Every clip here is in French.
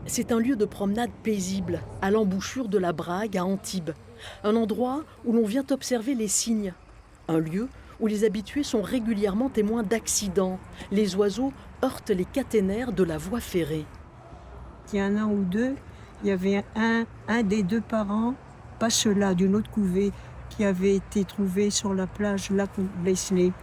C'est un lieu de promenade paisible, à l'embouchure de la Brague à Antibes. Un endroit où l'on vient observer les cygnes. Un lieu où les habitués sont régulièrement témoins d'accidents. Les oiseaux heurtent les caténaires de la voie ferrée. Il y a un an ou deux, il y avait un des deux parents, pas ceux-là, d'une autre couvée, qui avait été trouvé sur la plage Lac Leslie.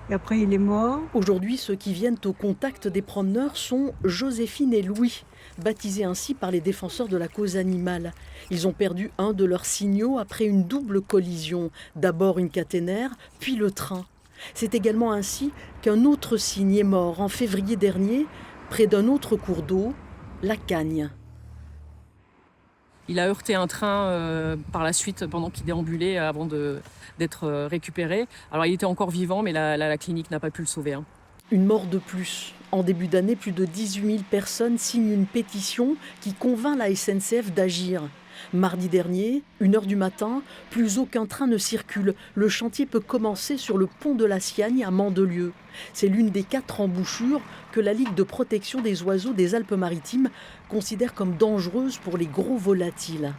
Et après, il est mort. Aujourd'hui, ceux qui viennent au contact des promeneurs sont Joséphine et Louis, baptisés ainsi par les défenseurs de la cause animale. Ils ont perdu un de leurs signaux après une double collision, d'abord une caténaire, puis le train. C'est également ainsi qu'un autre cygne est mort en février dernier, près d'un autre cours d'eau, la Cagne. Il a heurté un train par la suite pendant qu'il déambulait avant d'être récupéré. Alors il était encore vivant, mais la clinique n'a pas pu le sauver. Une mort de plus. En début d'année, plus de 18 000 personnes signent une pétition qui convainc la SNCF d'agir. Mardi dernier, 1h du matin, plus aucun train ne circule. Le chantier peut commencer sur le pont de la Siagne à Mandelieu. C'est l'une des 4 embouchures que la Ligue de protection des oiseaux des Alpes-Maritimes considère comme dangereuse pour les gros volatiles.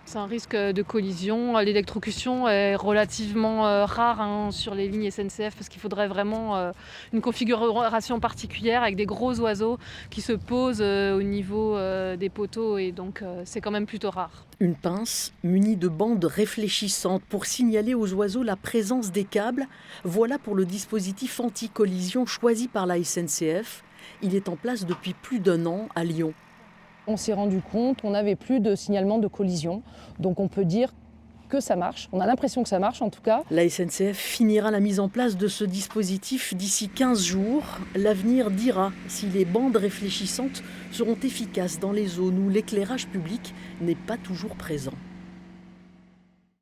C'est un risque de collision. L'électrocution est relativement rare sur les lignes SNCF parce qu'il faudrait vraiment une configuration particulière avec des gros oiseaux qui se posent au niveau des poteaux et donc c'est quand même plutôt rare. Une pince munie de bandes réfléchissantes pour signaler aux oiseaux la présence des câbles. Voilà pour le dispositif anti-collision choisi par la SNCF. Il est en place depuis plus d'1 an à Lyon. On s'est rendu compte qu'on n'avait plus de signalement de collision. Donc on peut dire que ça marche. On a l'impression que ça marche en tout cas. La SNCF finira la mise en place de ce dispositif d'ici 15 jours. L'avenir dira si les bandes réfléchissantes seront efficaces dans les zones où l'éclairage public n'est pas toujours présent.